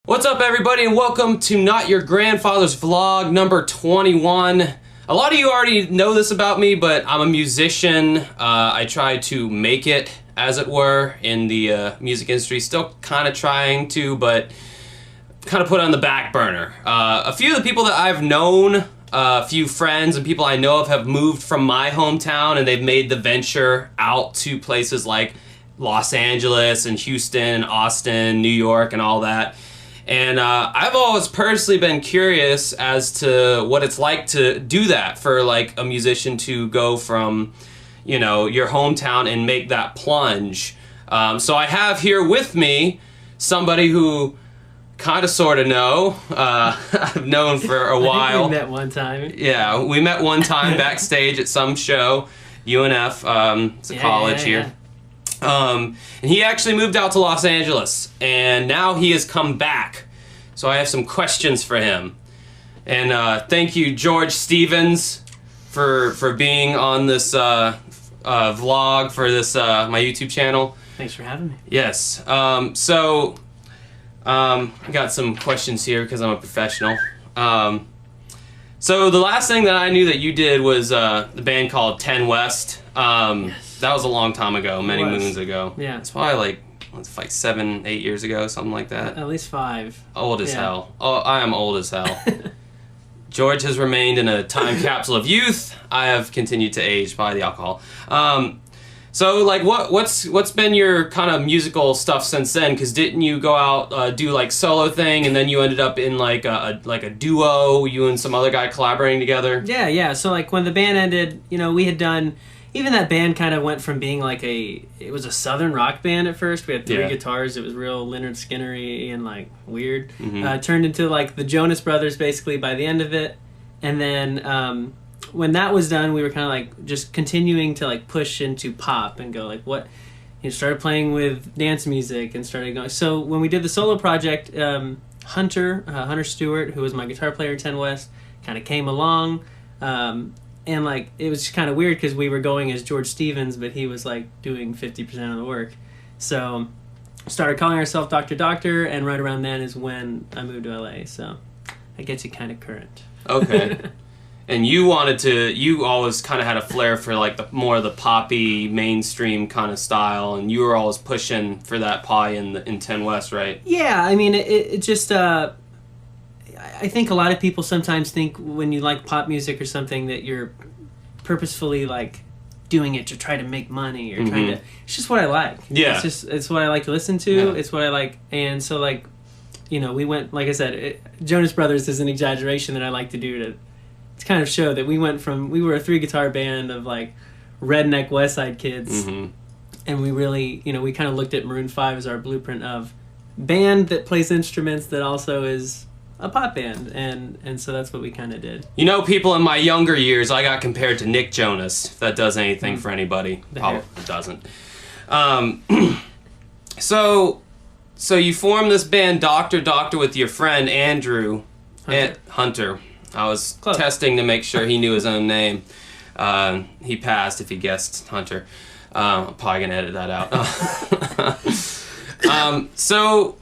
What's up, everybody, and welcome to Not Your Grandfather's Vlog number 21. A lot of you already know this about me, but I'm a musician. I try to make it, as it were, in the music industry. Still kind of trying to, but kind of put it on the back burner. A few of the people that I've known, a few friends and people I know of have moved from my hometown, and they've made the venture out to places like Los Angeles and Houston and Austin, New York, and all that. And I've always personally been curious as to what it's like to do that for like a musician to go from, you know, your hometown and make that plunge. So I have here with me somebody who kind of sort of know. I've known for a while. We met one time. Yeah, we met one time backstage at some show, UNF, it's a college here. And he actually moved out to Los Angeles, and now he has come back. So I have some questions for him. And thank you, George Stevens, for being on this vlog for this my YouTube channel. Thanks for having me. Yes. I got some questions here because I'm a professional. So the last thing that I knew that you did was the band called N.Y.G. Yes. That was a long time ago, many moons ago. Yeah. It's probably like 7, 8 years ago, something like that. At least 5. Old as hell. Oh, I am old as hell. George has remained in a time capsule of youth. I have continued to age by the alcohol. So like what's been your kind of musical stuff since then? Because didn't you go out do like solo thing, and then you ended up in like a duo, you and some other guy collaborating together? Yeah. So like when the band ended, you know, we had done. Even that band kind of went from being like it was a southern rock band at first. We had 3 guitars. It was real Lynyrd Skynyrd and like weird. Mm-hmm. Turned into like the Jonas Brothers basically by the end of it. And then when that was done, we were kind of like just continuing to like push into pop and go like what, you know, started playing with dance music and started going. So when we did the solo project, Hunter Stewart, who was my guitar player in N.Y.G, kind of came along. And like it was kind of weird because we were going as George Stevens, but he was like doing 50% of the work. So started calling ourselves Dr. Doctor, and right around then is when I moved to LA. So that gets you kind of current. Okay. And you always kind of had a flair for like the more of the poppy mainstream kind of style, and you were always pushing for that pie in N.Y.G, right? Yeah, I mean it just. I think a lot of people sometimes think when you like pop music or something that you're purposefully like doing it to try to make money or trying to. It's just what I like. Yeah, it's what I like to listen to. Yeah. It's what I like, and so like, you know, we went, like I said, Jonas Brothers is an exaggeration that I like to do to kind of show that we went from, we were a 3 guitar band of like redneck West Side kids, and we really, you know, we kind of looked at Maroon 5 as our blueprint of band that plays instruments that also is a pop band, and so that's what we kind of did. You know, people in my younger years, I got compared to Nick Jonas, if that does anything for anybody. Probably doesn't. So you formed this band Dr. Doctor with your friend Andrew Hunter. I was testing to make sure he knew his own name. He passed if he guessed Hunter. I'm probably gonna edit that out. So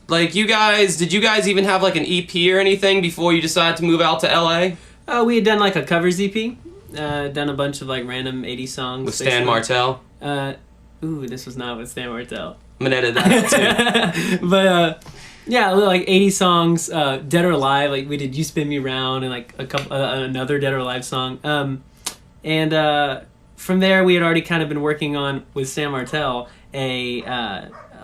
like did you guys even have like an EP or anything before you decided to move out to LA? We had done like a covers EP, done a bunch of like random 80s songs. With Stan Martell? This was not with Stan Martell. I'm gonna edit that too. But yeah, like 80 songs, Dead or Alive, like we did You Spin Me Round and like a couple, another Dead or Alive song. And from there we had already kind of been working on, with Stan Martell,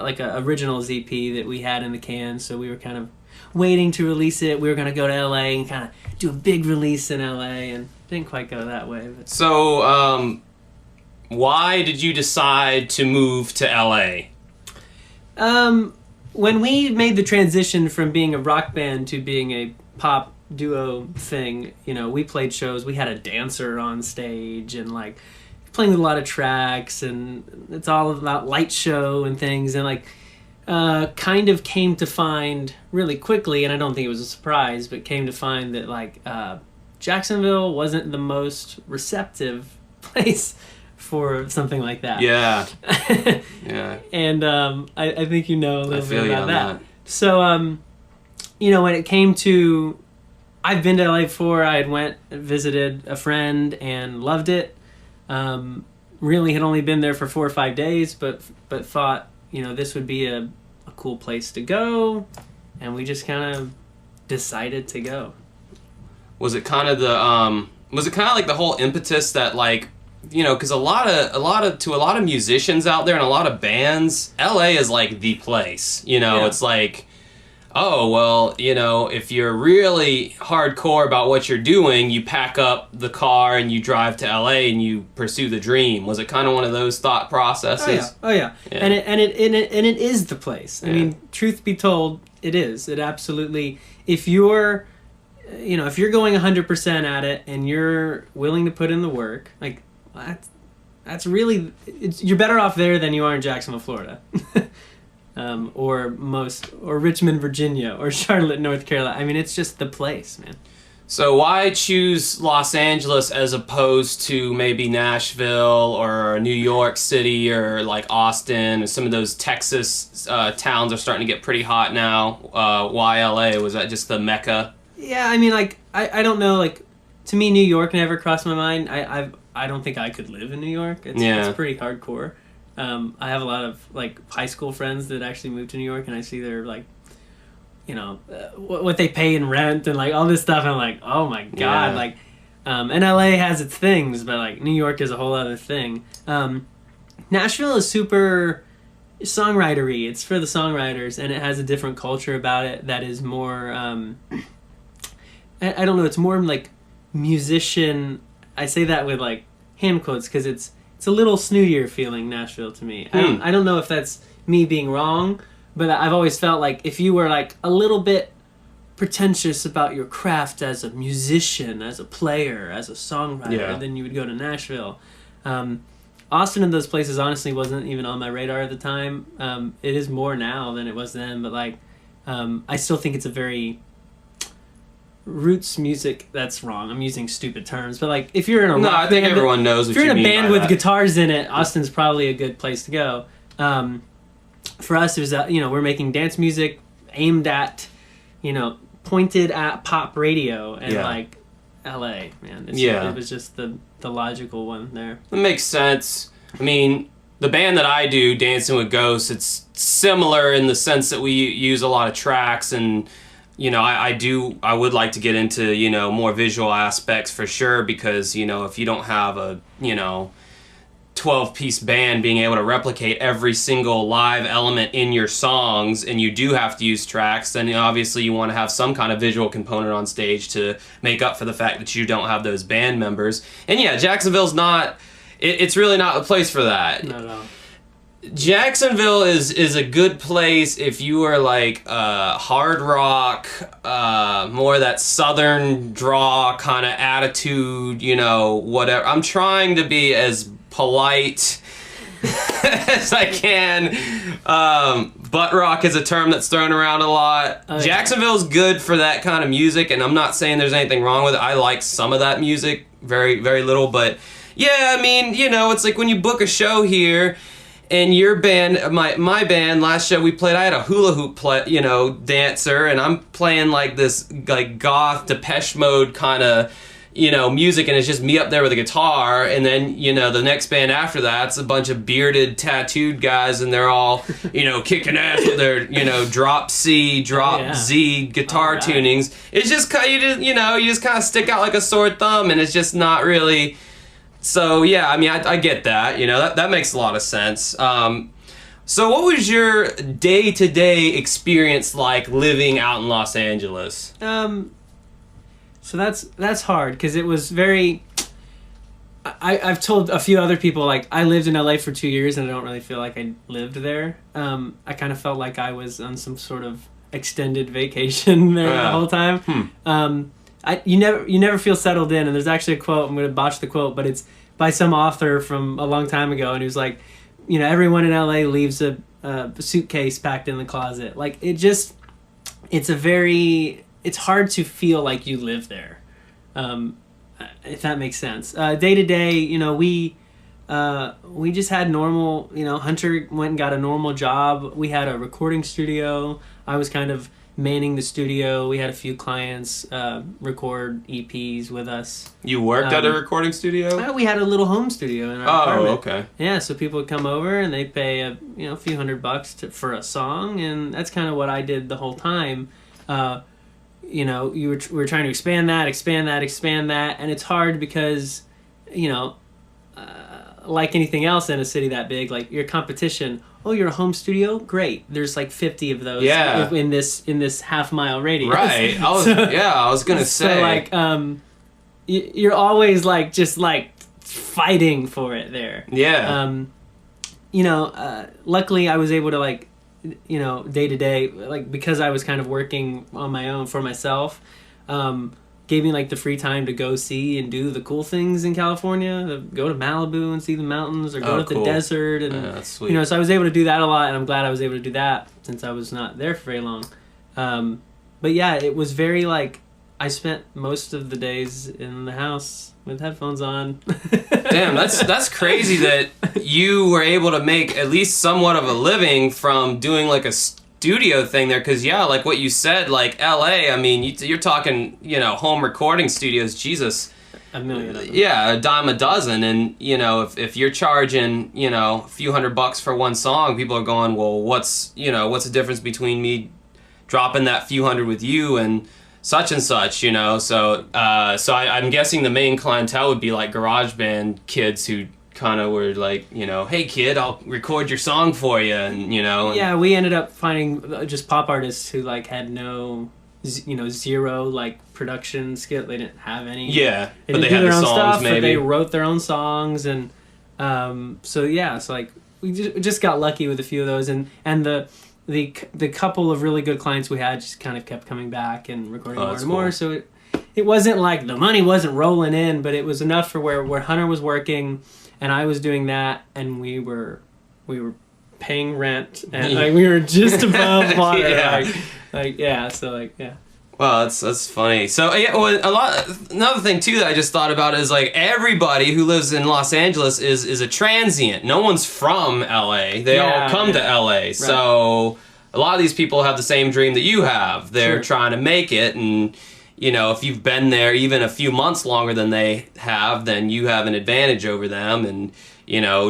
like a originals EP that we had in the can, so we were kind of waiting to release it. We were going to go to LA and kind of do a big release in LA, and didn't quite go that way. But. So, why did you decide to move to LA? When we made the transition from being a rock band to being a pop duo thing, you know, we played shows. We had a dancer on stage and like playing a lot of tracks, and it's all about light show and things, and like kind of came to find really quickly, and I don't think it was a surprise, but came to find that like Jacksonville wasn't the most receptive place for something like that. Yeah. Yeah. And I think you know a little bit about that. That. So when it came to, I've been to LA before. I had went and visited a friend and loved it. Really had only been there for 4 or 5 days, but thought, this would be a cool place to go, and we just kind of decided to go. Was it kind of like the whole impetus that, like, because a lot of musicians out there and a lot of bands, LA is like the place. It's like, oh, well, if you're really hardcore about what you're doing, you pack up the car and you drive to LA and you pursue the dream. Was it kind of one of those thought processes? Oh yeah. And it is the place. I mean, truth be told, it is. It absolutely. If you're going 100% at it and you're willing to put in the work, like that's really, you're better off there than you are in Jacksonville, Florida. Or Richmond, Virginia, or Charlotte, North Carolina. I mean, it's just the place, man. So why choose Los Angeles as opposed to maybe Nashville or New York City or like Austin or some of those Texas towns are starting to get pretty hot now? Why LA? Was that just the mecca? Yeah, I mean, like, I don't know, like, to me, New York never crossed my mind. I don't think I could live in New York. It's pretty hardcore. I have a lot of like high school friends that actually moved to New York, and I see their like, what they pay in rent and like all this stuff. And I'm like, oh my god, like, and LA has its things, but like New York is a whole other thing. Nashville is super songwritery. It's for the songwriters, and it has a different culture about it that is more. I don't know. It's more like musician. I say that with like hand quotes because it's a little snootier feeling, Nashville, to me. I don't know if that's me being wrong, but I've always felt like if you were like a little bit pretentious about your craft as a musician, as a player, as a songwriter, then you would go to Nashville. Austin and those places honestly wasn't even on my radar at the time. It is more now than it was then, but like I still think it's a very roots music. That's wrong. I'm using stupid terms, but like if you're in a rock I think band, everyone knows. If you're in a band with guitars in it, Austin's probably a good place to go. For us, it was we're making dance music aimed at, pointed at pop radio, and like LA, man. It was just the logical one there. It makes sense. I mean, the band that I do, Dancing with Ghosts, it's similar in the sense that we use a lot of tracks and. I would like to get into, more visual aspects for sure because, if you don't have a, 12-piece band being able to replicate every single live element in your songs and you do have to use tracks, then obviously you want to have some kind of visual component on stage to make up for the fact that you don't have those band members. And yeah, Jacksonville's it's really not a place for that. No. Jacksonville is a good place if you are like hard rock, more that southern draw kind of attitude, whatever. I'm trying to be as polite as I can. Butt rock is a term that's thrown around a lot. Jacksonville's good for that kind of music, and I'm not saying there's anything wrong with it. I like some of that music, very, very little, but yeah, I mean, it's like when you book a show here. And your band, my band, last show we played, I had a hula hoop dancer, and I'm playing like this like goth Depeche Mode kind of, music, and it's just me up there with a guitar, and then, the next band after that's a bunch of bearded, tattooed guys, and they're all, kicking ass with their, drop C, drop Z guitar tunings. It's just kind of, you just kind of stick out like a sore thumb, and it's just not really... So, yeah, I mean, I get that, that makes a lot of sense. So what was your day-to-day experience like living out in Los Angeles? So that's hard, because it was very... I've told a few other people, like, I lived in LA for 2 years, and I don't really feel like I lived there. I kind of felt like I was on some sort of extended vacation there the whole time. You never feel settled in, and there's actually a quote, I'm going to botch the quote, but it's by some author from a long time ago, and he was like, everyone in LA leaves a suitcase packed in the closet. Like, it's hard to feel like you live there, if that makes sense. Day to day, we just had normal, Hunter went and got a normal job. We had a recording studio. I was kind of manning the studio. We had a few clients record EPs with us. You worked at a recording studio? We had a little home studio in our apartment. Oh, okay. Yeah, so people would come over and they'd pay a few $100 for a song, and that's kind of what I did the whole time. We were trying to expand that, and it's hard because, like anything else in a city that big, like your competition. Oh, you're a home studio? Great. There's like 50 of those in this half-mile radius. Right. I was gonna say. So like, you're always like just like fighting for it there. Yeah. Luckily I was able to like, day to day, like because I was kind of working on my own for myself, gave me like the free time to go see and do the cool things in California, go to Malibu and see the mountains, or go to the desert, and that's sweet. So I was able to do that a lot, and I'm glad I was able to do that since I was not there for very long. But yeah, it was very like I spent most of the days in the house with headphones on. Damn, that's crazy that you were able to make at least somewhat of a living from doing like a studio thing there, because like what you said, like LA, I mean, you're talking home recording studios, Jesus, a million of them. Yeah, a dime a dozen, and if you're charging a few $100 for one song, people are going, well, what's the difference between me dropping that few hundred with you and such, so I'm guessing the main clientele would be like garage band kids who kind of were like, hey kid, I'll record your song for you, and Yeah, we ended up finding just pop artists who like had no, zero like production skill. They didn't have any. Yeah, but they had their own stuff. Maybe. But they wrote their own songs, and so like we just got lucky with a few of those, and the couple of really good clients we had just kind of kept coming back and recording more and more. Cool. So it wasn't like the money wasn't rolling in, but it was enough for where Hunter was working and I was doing that, and we were paying rent, and like we were just above water. Yeah. Wow, that's funny. So another thing too that I just thought about is like everybody who lives in Los Angeles is a transient. No one's from LA. They all come to LA. Right. So a lot of these people have the same dream that you have. They're trying to make it, and if you've been there even a few months longer than they have, then you have an advantage over them. And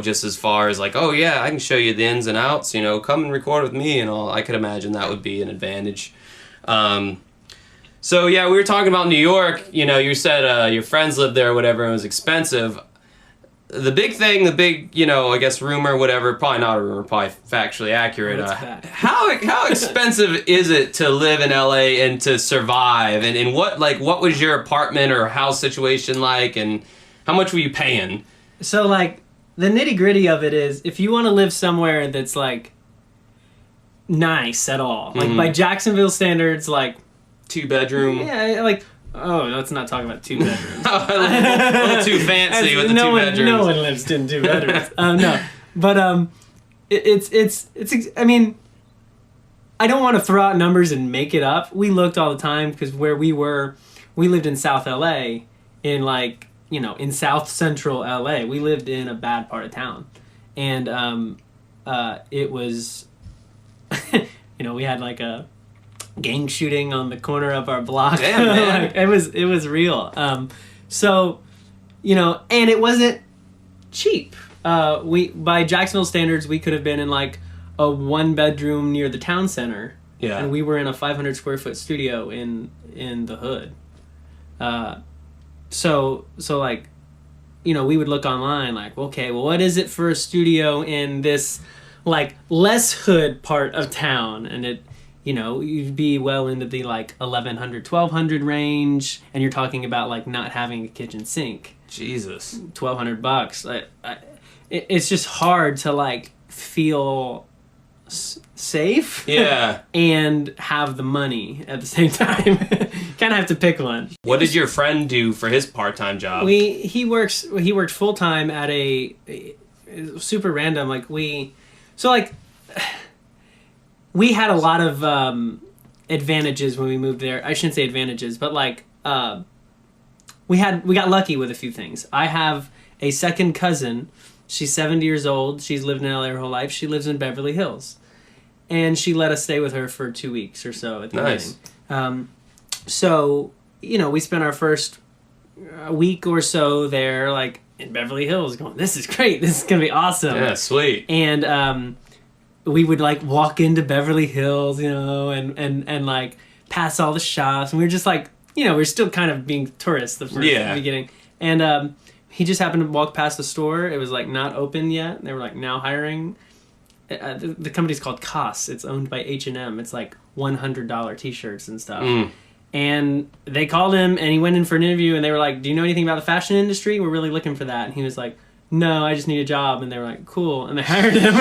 just as far as like, oh yeah, I can show you the ins and outs. Come and record with me and all. I could imagine that would be an advantage. So yeah, we were talking about New York. You said your friends lived there or whatever, and it was expensive. The big, I guess rumor, whatever, probably not a rumor, probably factually accurate. How expensive is it to live in LA and to survive? And what was your apartment or house situation like, and how much were you paying? So like the nitty gritty of it is, if you want to live somewhere that's like nice at all, like by Jacksonville standards, like 2-bedroom. Yeah, like. Oh, let's not talk about 2 bedrooms. a little too fancy with the 2 bedrooms. No one lives in 2 bedrooms. No, but it's. I mean, I don't want to throw out numbers and make it up. We looked all the time because where we lived in South LA, in like in South Central LA. We lived in a bad part of town, and it was, we had like a gang shooting on the corner of our block. Damn, man. it was real. So, and it wasn't cheap. By Jacksonville standards, we could have been in like a 1-bedroom near the town center. Yeah. And we were in a 500 square foot studio in the hood. So like, we would look online like, okay, well, what is it for a studio in this like less hood part of town? And it, you'd be well into the like 1,100, 1,200 range, and you're talking about like not having a kitchen sink. Jesus. $1,200. It's just hard to like feel safe. Yeah. And have the money at the same time. Kind of have to pick one. What did your friend do for his part-time job? He worked full-time at a super random, like we had a lot of advantages when we moved there. I shouldn't say advantages, but like we got lucky with a few things. I have a second cousin. She's 70 years old. She's lived in LA her whole life. She lives in Beverly Hills. and she let us stay with her for 2 weeks or so at the Nice. beginning. So, we spent our first week or so there, like, in Beverly Hills going, this is great, this is going to be awesome. Yeah, sweet. And we would, like, walk into Beverly Hills, and like, pass all the shops, and we were just, like, we're still kind of being tourists the first beginning. And he just happened to walk past the store. It was, like, not open yet. They were, like, now hiring. The company's called COS. It's owned by H&M. It's, like, $100 T-shirts and stuff. And they called him, and he went in for an interview, and they were like, do you know anything about the fashion industry? We're really looking for that. And he was like, no, I just need a job. And they were like, cool. And they hired him.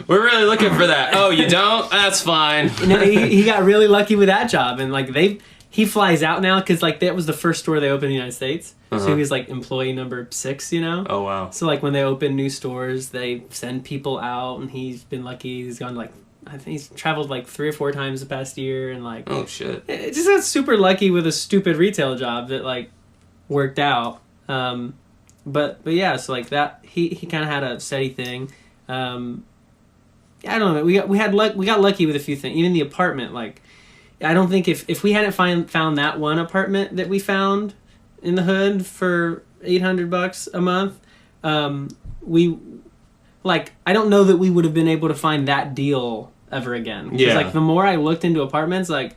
We're really looking for that. Oh, you don't? That's fine. He got really lucky with that job. And, like, he flies out now because, like, that was the first store they opened in the United States. So he was, like, employee number 6, Oh, wow. So, like, when they open new stores, they send people out, and he's been lucky. He's gone, like, I think he's traveled, like, 3 or 4 times the past year, and, like... Oh, shit. It just got super lucky with a stupid retail job that, like, worked out. But yeah, so, like, that... He kind of had a steady thing. I don't know. We got lucky with a few things. Even the apartment, like... I don't think if we hadn't found that one apartment that we found in the hood for $800 a month, I don't know that we would have been able to find that deal ever again. Yeah. Like, the more I looked into apartments, like,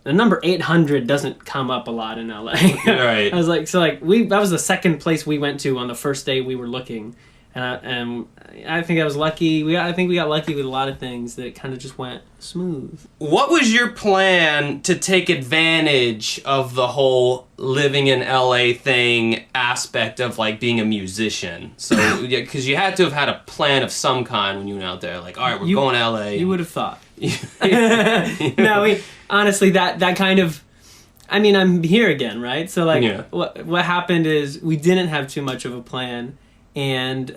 the number 800 doesn't come up a lot in LA. Right. I was like, that was the second place we went to on the first day we were looking. And I think I was lucky. I think we got lucky with a lot of things that kind of just went smooth. What was your plan to take advantage of the whole living in LA thing aspect of, like, being a musician? So, because you had to have had a plan of some kind when you went out there. Like, all right, we're going to LA. You would have thought. No, honestly, that kind of... I mean, I'm here again, right? So, like, what happened is we didn't have too much of a plan. And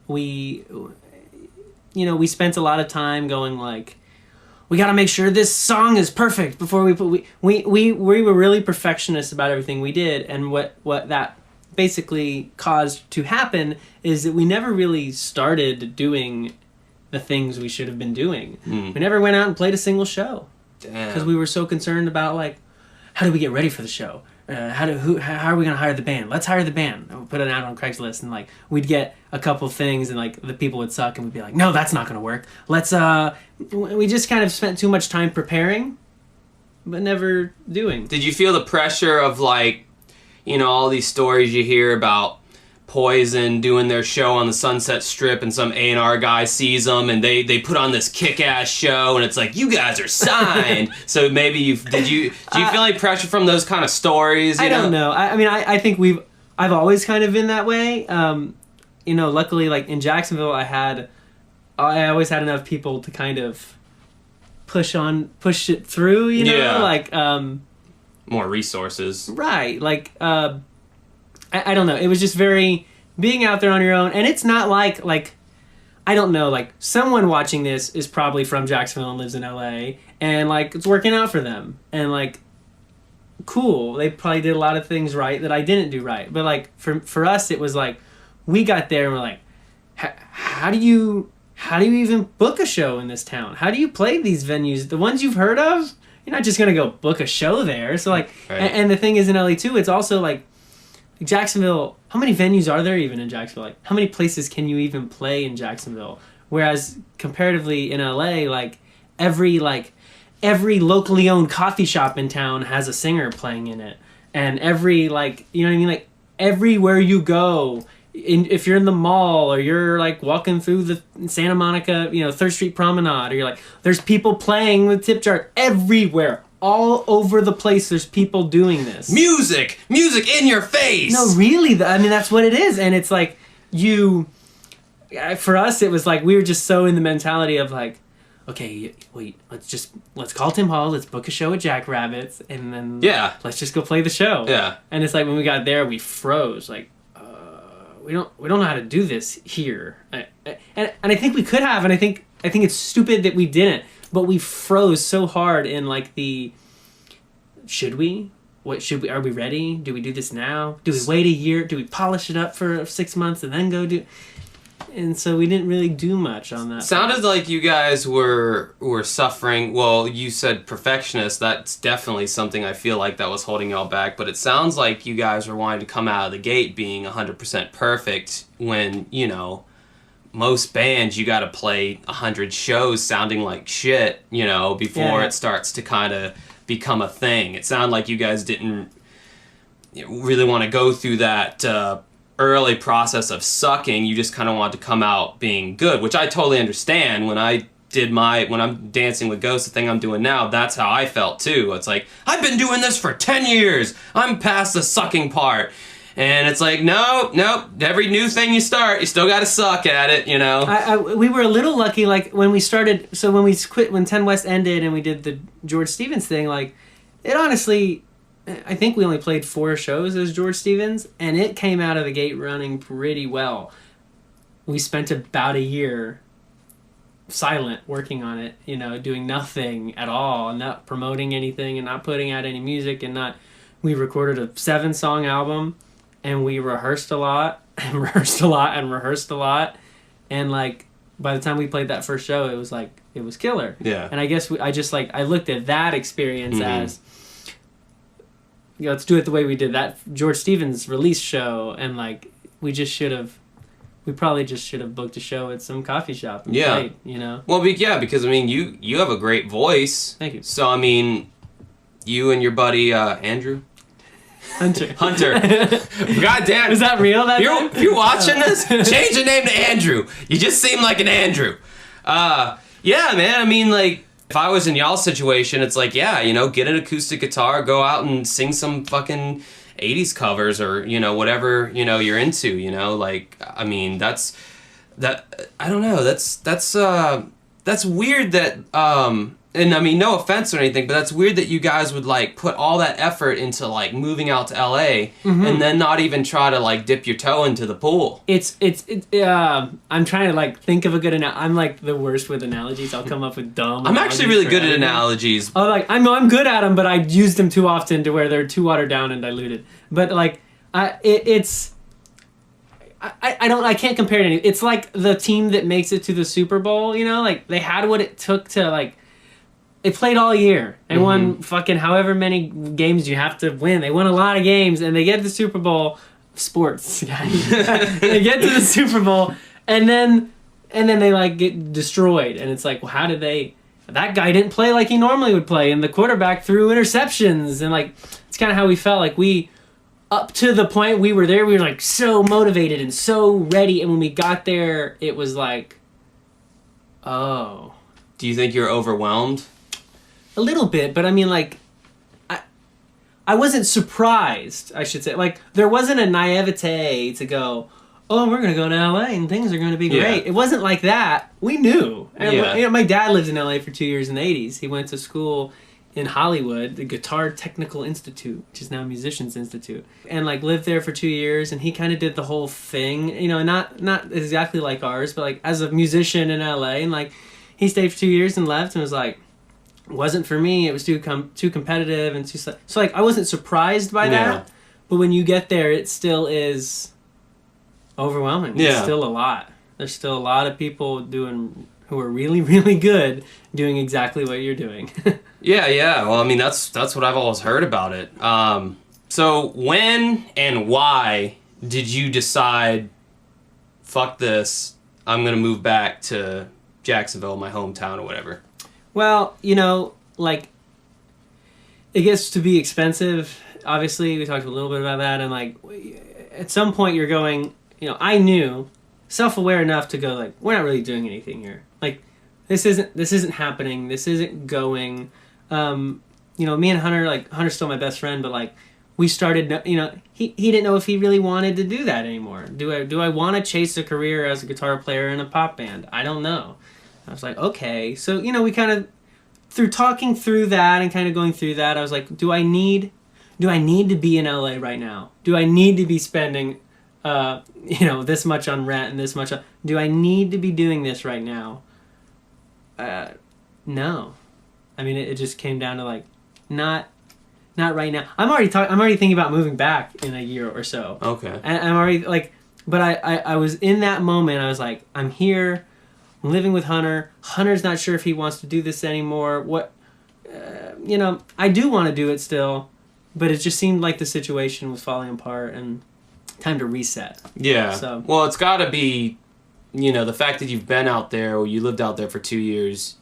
we spent a lot of time going, like, we got to make sure this song is perfect before we were really perfectionists about everything we did. And what that basically caused to happen is that we never really started doing the things we should have been doing. We never went out and played a single show because we were so concerned about, like, how do we get ready for the show? How are we going to hire the band? Let's hire the band. And we'll put it out on Craigslist, and, like, we'd get a couple things, and, like, the people would suck, and we'd be like, no, that's not going to work. We just kind of spent too much time preparing, but never doing. Did you feel the pressure of, like, all these stories you hear about Poison doing their show on the Sunset Strip, and some A&R guy sees them, and they put on this kick-ass show, and it's like, you guys are signed. So maybe do you feel like pressure from those kind of stories? I don't know. I mean, I think I've always kind of been that way. Luckily, like, in Jacksonville, I always had enough people to kind of push it through. Like more resources, right? Like. I don't know. It was just very being out there on your own, and it's not like I don't know. Like, someone watching this is probably from Jacksonville and lives in LA, and, like, it's working out for them, and, like, cool. They probably did a lot of things right that I didn't do right, but, like, for us, it was like we got there and we're like, how do you even book a show in this town? How do you play these venues? The ones you've heard of, you're not just gonna go book a show there. So, like, right. And the thing is, in LA too, it's also like. Jacksonville, how many venues are there even in Jacksonville? Like, how many places can you even play in Jacksonville? Whereas, comparatively in LA, like, every locally owned coffee shop in town has a singer playing in it. And every, like, you know what I mean? Like, everywhere you go, if you're in the mall, or you're, like, walking through the Santa Monica, 3rd Street Promenade, or you're like, there's people playing with tip jar everywhere. All over the place, there's people doing this. Music in your face. No, really, I mean, that's what it is, and it's like for us, it was like we were just so in the mentality of, like, okay, wait, let's call Tim Hall, let's book a show at Jackrabbits, and then let's just go play the show. Yeah, and it's like when we got there, we froze, like, we don't know how to do this here, and I think we could have, and I think it's stupid that we didn't. But we froze so hard in, like, should we? Are we ready? Do we do this now? Do we wait a year? Do we polish it up for 6 months and then go do... And so we didn't really do much on that. Sounded like you guys were suffering. Well, you said perfectionist. That's definitely something I feel like that was holding y'all back. But it sounds like you guys were wanting to come out of the gate being 100% perfect when, you know, most bands you got to play 100 shows sounding like shit, you know, before it starts to kind of become a thing. It sounded like you guys didn't really want to go through that early process of sucking. You just kind of want to come out being good, which I totally understand. When I'm dancing with Ghost, the thing I'm doing now, that's how I felt too. It's like, I've been doing this for 10 years. I'm past the sucking part. And it's like, no, every new thing you start, you still got to suck at it, you know? We were a little lucky, like, when we started, so when we quit, when 10 West ended and we did the George Stevens thing, like, it honestly, I think we only played 4 shows as George Stevens, and it came out of the gate running pretty well. We spent about a year silent working on it, you know, doing nothing at all, not promoting anything and not putting out any music and not... We recorded a 7-song album, and we rehearsed a lot, and rehearsed a lot, and rehearsed a lot, and, like, by the time we played that first show, it was, like, it was killer. Yeah. And I guess I looked at that experience as... You know, let's do it the way we did that George Stevens release show, and like we probably just should have booked a show at some coffee shop and played, you know. Well, because I mean you have a great voice. Thank you. So I mean, you and your buddy Andrew Hunter. God damn, is that real? You watching this? Change the name to Andrew. You just seem like an Andrew. Yeah, man. I mean, like. If I was in y'all's situation, it's like, yeah, you know, get an acoustic guitar, go out and sing some fucking 80s covers or, you know, whatever, you know, you're into, you know, like, I mean, I don't know, that's weird that, and I mean, no offense or anything, but that's weird that you guys would, like, put all that effort into, like, moving out to LA and then not even try to, like, dip your toe into the pool. I'm trying to, like, think of a good analogy. I'm, like, the worst with analogies. I'll come up with dumb I'm actually really good at analogies. Oh, like, I'm good at them, but I use them too often to where they're too watered down and diluted. But, like, I can't compare it to anything. It's like the team that makes it to the Super Bowl, you know? Like, they had what it took to, like, they played all year and won fucking however many games you have to win. They won a lot of games, and they get to the Super Bowl. Sports, guys. They get to the Super Bowl, and then they, like, get destroyed. And it's like, well, how did they... That guy didn't play like he normally would play, and the quarterback threw interceptions. And, like, it's kind of how we felt. Like, we... Up to the point we were there, we were, like, so motivated and so ready. And when we got there, it was like... Oh. Do you think you're overwhelmed? A little bit, but I mean, like, I wasn't surprised, I should say. Like, there wasn't a naivete to go, oh, we're going to go to LA and things are going to be great. Yeah. It wasn't like that. We knew. And, you know, my dad lived in LA for 2 years in the 80s. He went to school in Hollywood, the Guitar Technical Institute, which is now Musicians Institute, and, like, lived there for 2 years, and he kind of did the whole thing, you know, not exactly like ours, but, like, as a musician in LA, and, like, he stayed for 2 years and left and was like, wasn't for me. It was too competitive and too so, like, I wasn't surprised by that. But when you get there, it still is overwhelming. Yeah. It's still a lot. There's still a lot of people who are really, really good doing exactly what you're doing. Yeah. Well, I mean, that's what I've always heard about it. So when and why did you decide, fuck this, I'm gonna move back to Jacksonville, my hometown or whatever? Well, you know, like, it gets to be expensive. Obviously, we talked a little bit about that. And, like, at some point you're going, you know, I knew, self-aware enough to go, like, we're not really doing anything here. Like, this isn't happening. This isn't going. You know, me and Hunter, like, Hunter's still my best friend, but, like, we started, you know, he didn't know if he really wanted to do that anymore. Do I want to chase a career as a guitar player in a pop band? I don't know. I was like, okay. So, you know, we kind of, through talking through that and kind of going through that, I was like, do I need to be in LA right now? Do I need to be spending, you know, this much on rent and this much on, do I need to be doing this right now? No. I mean, it just came down to, like, not right now. I'm already thinking about moving back in a year or so. Okay. And I'm already, like, but I was in that moment. I was like, I'm here. I'm living with Hunter. Hunter's not sure if he wants to do this anymore. I do want to do it still, but it just seemed like the situation was falling apart and time to reset. Yeah. So, well, it's got to be, the fact that you've been out there or you lived out there for 2 years.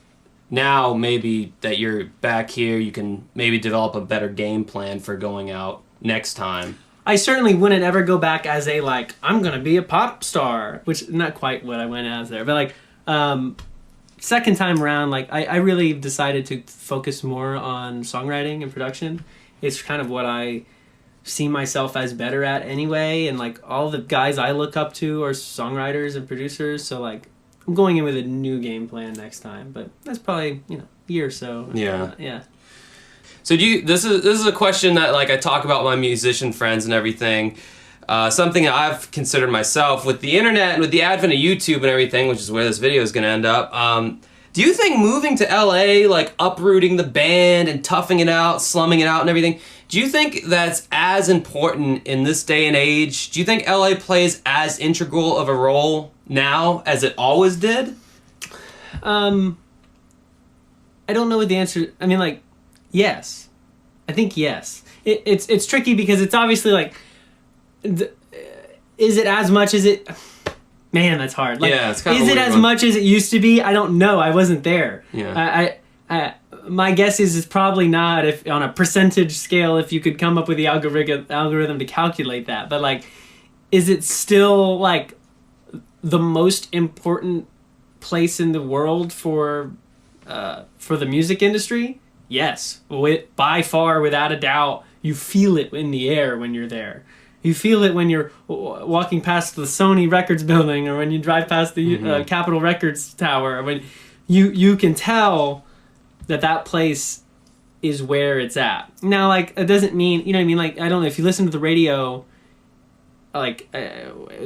Now maybe that you're back here, you can maybe develop a better game plan for going out next time. I certainly wouldn't ever go back as a, I'm going to be a pop star, which not quite what I went as there. But, second time around, I really decided to focus more on songwriting and production. It's kind of what I see myself as better at anyway. And, all the guys I look up to are songwriters and producers. So, I'm going in with a new game plan next time. But that's probably, a year or so. Yeah. Yeah. So this is a question that I talk about with my musician friends and everything. Something that I've considered myself with the internet and with the advent of YouTube and everything, which is where this video is going to end up. Do you think moving to LA, uprooting the band and toughing it out, slumming it out and everything, do you think that's as important in this day and age? Do you think LA plays as integral of a role now as it always did? I don't know what the answer. I mean, yes. I think yes. It's tricky because it's obviously is it as much as it... Man, that's hard. Yeah, it's kind of is it as much as it used to be? I don't know. I wasn't there. Yeah. My guess is it's probably not, if on a percentage scale, if you could come up with the algorithm to calculate that. But is it still the most important place in the world for the music industry? Yes, by far, without a doubt. You feel it in the air when you're there. You feel it when you're walking past the Sony Records building, or when you drive past the Capitol Records tower. When you can tell that place is where it's at. Now, it doesn't mean, you know what I mean? I don't know, if you listen to the radio,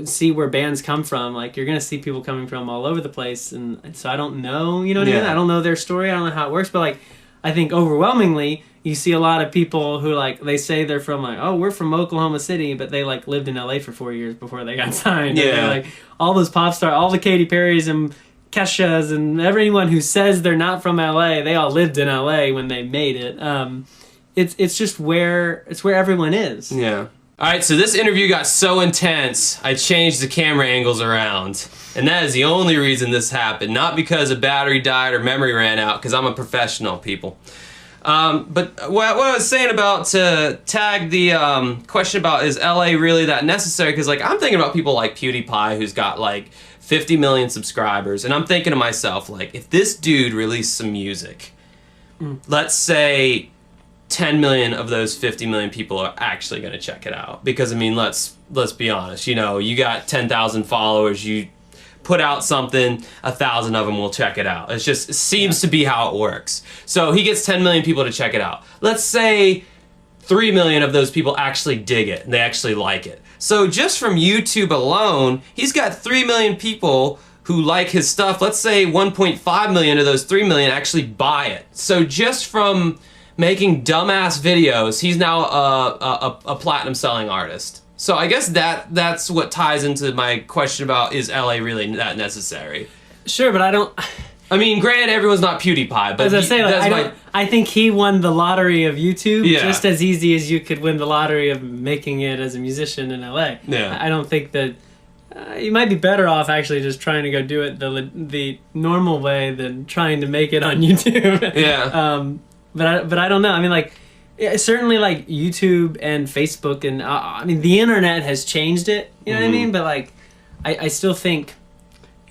see where bands come from, you're going to see people coming from all over the place. And so I don't know, you know what I mean? I don't know their story. I don't know how it works, but I think overwhelmingly, you see a lot of people who they say they're from we're from Oklahoma City, but they lived in LA for 4 years before they got signed. Yeah. And all those pop stars, all the Katy Perrys and Keshas and everyone who says they're not from LA, they all lived in LA when they made it. It's just where everyone is. Yeah. All right, so this interview got so intense, I changed the camera angles around. And that is the only reason this happened. Not because a battery died or memory ran out, because I'm a professional, people. But what I was saying about, to tag the question about, is LA really that necessary? Because I'm thinking about people like PewDiePie, who's got 50 million subscribers. And I'm thinking to myself, if this dude released some music, let's say 10 million of those 50 million people are actually going to check it out. Because, let's be honest. You got 10,000 followers, you put out something, 1,000 of them will check it out. It seems to be how it works. So he gets 10 million people to check it out. Let's say 3 million of those people actually dig it, and they actually like it. So just from YouTube alone, he's got 3 million people who like his stuff. Let's say 1.5 million of those 3 million actually buy it. So just from making dumbass videos, he's now a platinum selling artist. So I guess that's what ties into my question about, is LA really that necessary? Sure, but I don't... granted, everyone's not PewDiePie, but... As I say, I think he won the lottery of YouTube just as easy as you could win the lottery of making it as a musician in LA. Yeah. I don't think that... you might be better off actually just trying to go do it the normal way than trying to make it on YouTube. Yeah. But I don't know. Certainly YouTube and Facebook and the internet has changed it, you know what I mean? But I still think,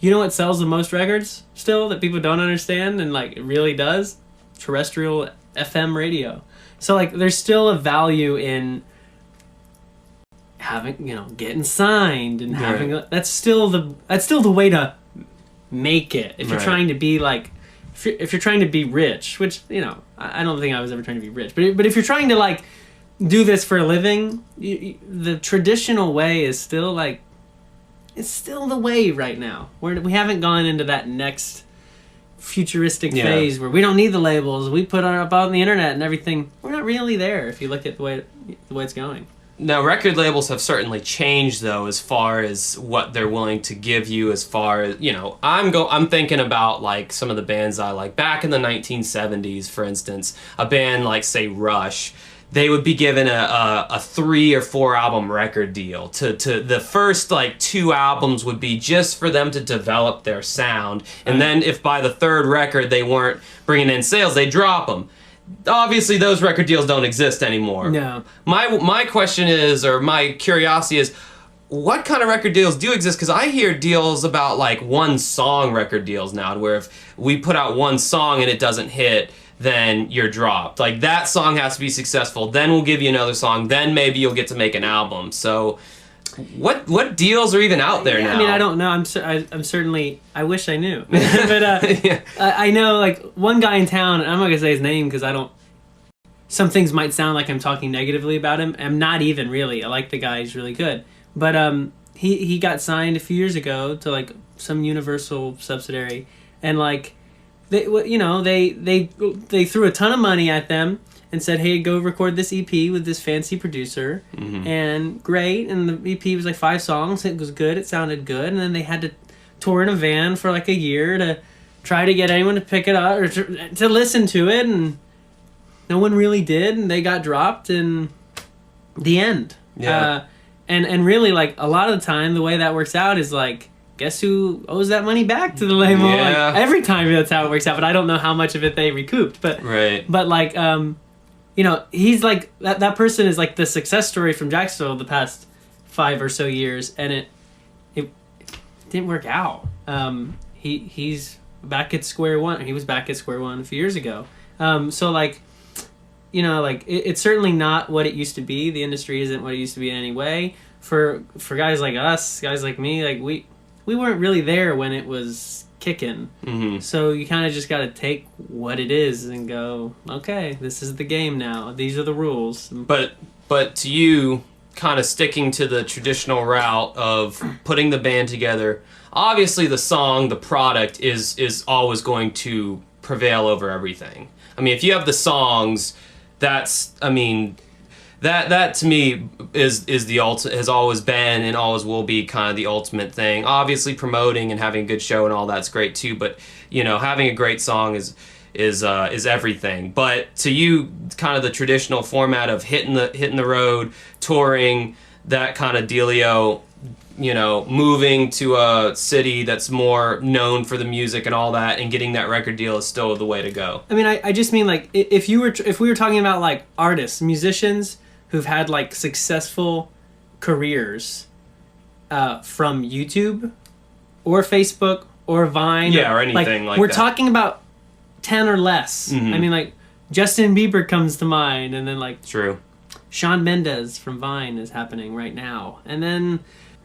what sells the most records still that people don't understand and it really does? Terrestrial FM radio. So there's still a value in having, getting signed and having that's still the way to make it. If you're trying to be if you're trying to be rich, which, I don't think I was ever trying to be rich, but if you're trying to do this for a living, the traditional way is still it's still the way right now. We haven't gone into that next futuristic phase where we don't need the labels. We put our up on the internet and everything. We're not really there if you look at the way it's going. Now, record labels have certainly changed, though, as far as what they're willing to give you. As far as, you know, I'm thinking about like some of the bands I like back in the 1970s, for instance. A band like, say, Rush. They would be given a 3 or 4 album record deal. To the first like 2 albums would be just for them to develop their sound, and then if by the 3rd record they weren't bringing in sales, they drop them. Obviously, those record deals don't exist anymore. No. My question is, or my curiosity is, what kind of record deals do exist? Because I hear deals about like 1 song record deals now, where if we put out 1 song and it doesn't hit, then you're dropped. Like, that song has to be successful, then we'll give you another song, then maybe you'll get to make an album. So what deals are even out there now? I mean, I don't know. I'm certainly, I wish I knew. But Yeah. I know, like, one guy in town, and I'm not going to say his name because I don't, some things might sound like I'm talking negatively about him. I'm not even really. I like the guy. He's really good. But he got signed a few years ago to, like, some Universal subsidiary. And, like, they threw a ton of money at them and said, hey, go record this EP with this fancy producer. Mm-hmm. And great. And the EP was like 5 songs. It was good. It sounded good. And then they had to tour in a van for like a year to try to get anyone to pick it up or to listen to it. And no one really did. And they got dropped in the end. Yeah. And really, like, a lot of the time, the way that works out is like, guess who owes that money back to the label? Yeah. Like, every time that's how it works out. But I don't know how much of it they recouped. But like, you know, he's like that person is like the success story from Jacksonville the past 5 or so years, and it didn't work out. He's back at square one. He was back at square one a few years ago. So like, you know, like it's certainly not what it used to be. The industry isn't what it used to be in any way. For guys like us, guys like me, like we weren't really there when it was kicking. Mm-hmm. So you kind of just got to take what it is and go, okay, this is the game now. These are the rules. But to you, kind of sticking to the traditional route of putting the band together, obviously the song, the product is always going to prevail over everything. I mean, if you have the songs, that's, I mean, that to me is the has always been and always will be kind of the ultimate thing. Obviously, promoting and having a good show and all that's great too. But you know, having a great song is everything. But to you, kind of the traditional format of hitting the road, touring, that kind of dealio. You know, moving to a city that's more known for the music and all that, and getting that record deal is still the way to go. I mean, I just mean like if we were talking about like artists, musicians who've had like successful careers from YouTube or Facebook or Vine, or anything like we're that. talking about 10 or less. Mm-hmm. I mean, like Justin Bieber comes to mind, and then like True. Shawn Mendes from Vine is happening right now, and then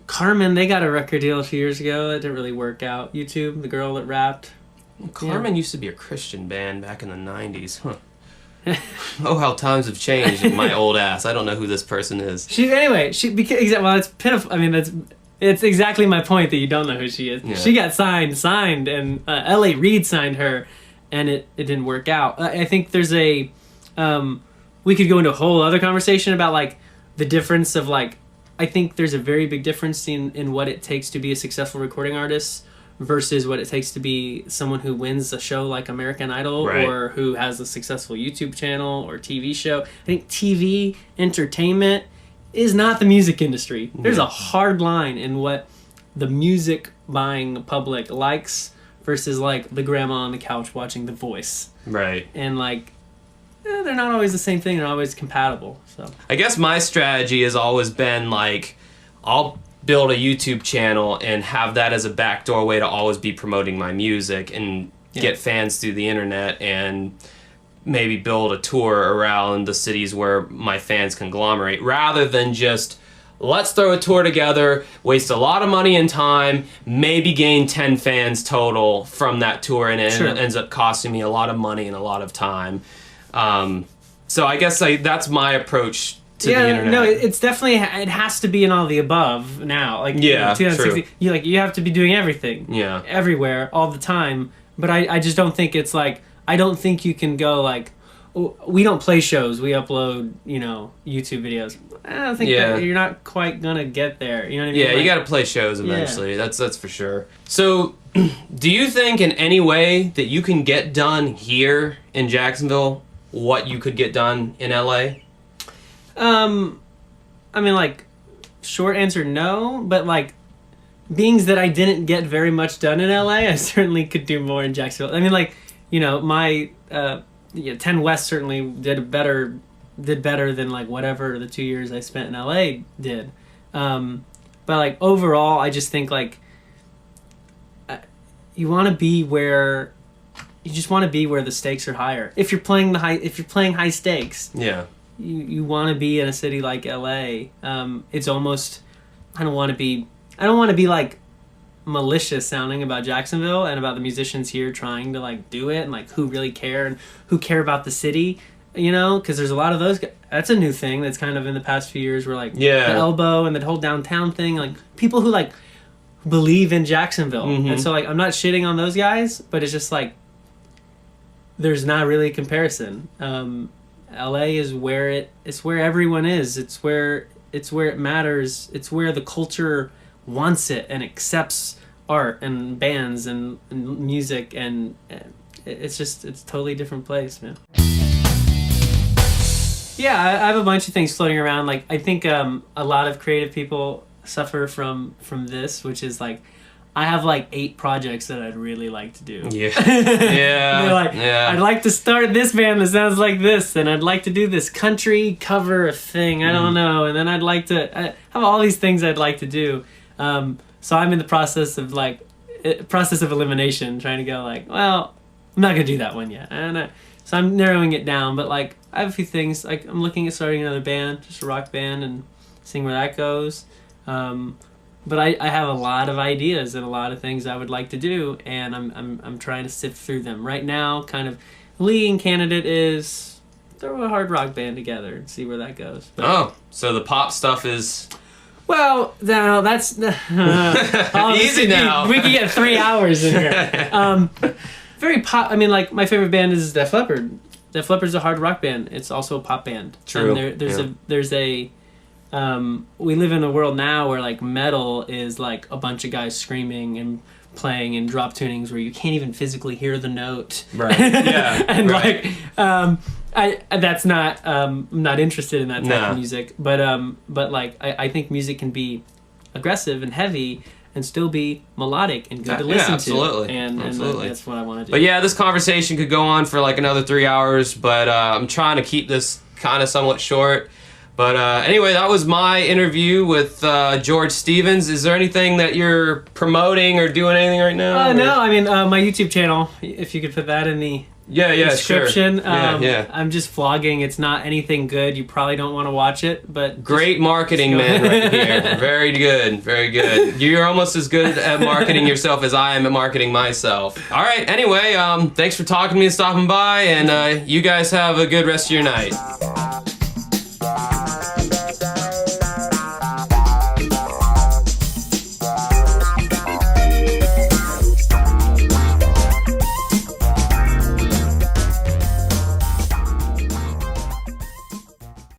Carmen, they got a record deal a few years ago. It didn't really work out. YouTube, the girl that rapped. Carmen used to be a Christian band back in the 90s. Huh. Oh, how times have changed. And my old ass. I don't know who this person is. Well, it's pitiful. I mean, it's exactly my point that you don't know who she is. Yeah. She got signed, and L.A. Reid signed her, and it didn't work out. I think there's we could go into a whole other conversation about like the difference of like, I think there's a very big difference in what it takes to be a successful recording artist versus what it takes to be someone who wins a show like American Idol, right, or who has a successful YouTube channel or TV show. I think TV entertainment is not the music industry. There's a hard line in what the music buying public likes versus like the grandma on the couch watching The Voice. Right. And like, they're not always the same thing. They're always compatible. So I guess my strategy has always been like, I'll build a YouTube channel and have that as a backdoor way to always be promoting my music and get fans through the internet, and maybe build a tour around the cities where my fans conglomerate, rather than just let's throw a tour together, waste a lot of money and time, maybe gain 10 fans total from that tour, and it ends up costing me a lot of money and a lot of time. So I guess that's my approach to the internet. No, it's definitely, it has to be in all the above now. Like, yeah, 2060, true. You have to be doing everything. Yeah. Everywhere, all the time. But I just don't think it's like, I don't think you can go like, we don't play shows. We upload, YouTube videos. I don't think that you're not quite gonna get there. You know what I mean? Yeah, you got to play shows eventually. That's for sure. So, do you think in any way that you can get done here in Jacksonville what you could get done in LA? I mean, like, short answer, no. But like, being that I didn't get very much done in LA, I certainly could do more in Jacksonville. I mean, like, my 10 West certainly did better than like whatever the 2 years I spent in LA did. But like overall, I just think like you want to be where the stakes are higher. If you're playing high stakes, you want to be in a city like LA. It's almost I don't want to be like malicious sounding about Jacksonville and about the musicians here trying to like do it and like who really care and who care about the city, because there's a lot of those guys. That's a new thing that's kind of in the past few years where like the Elbow and the whole downtown thing, like people who like believe in Jacksonville. And so like I'm not shitting on those guys, but it's just like there's not really a comparison. LA is it's where everyone is. It's where it matters. It's where the culture wants it and accepts art and bands and music, and it's a totally different place, man. Yeah, I have a bunch of things floating around. Like I think a lot of creative people suffer from this, which is like I have like 8 projects that I'd really like to do. I'd like to start this band that sounds like this, and I'd like to do this country cover thing. I don't know, and then I'd like to have all these things I'd like to do. So I'm in the process of elimination, trying to go like, well, I'm not gonna do that one yet, so I'm narrowing it down. But like, I have a few things. Like, I'm looking at starting another band, just a rock band, and seeing where that goes. But I have a lot of ideas and a lot of things I would like to do, and I'm trying to sift through them right now. Kind of leading candidate is throw a hard rock band together and see where that goes. But, so the pop stuff is. Well, now that's easy now. We could get 3 hours in here. Very pop. I mean, like my favorite band is Def Leppard. Def Leppard's a hard rock band. It's also a pop band. True. And there's a we live in a world now where like metal is like a bunch of guys screaming and playing in drop tunings where you can't even physically hear the note. Right. Yeah. And like that's not I'm not interested in that type of music, but like I think music can be aggressive and heavy and still be melodic and good to listen absolutely. to. And that's what I want to do. But yeah, this conversation could go on for like another 3 hours, but I'm trying to keep this kind of somewhat short. But anyway, that was my interview with George Stevens. Is there anything that you're promoting or doing anything right now? No, I mean, my YouTube channel, if you could put that in the description. Sure. I'm just vlogging. It's not anything good. You probably don't want to watch it, but... Great marketing man right here. Very good, very good. You're almost as good at marketing yourself as I am at marketing myself. All right, anyway, thanks for talking to me and stopping by, and you guys have a good rest of your night.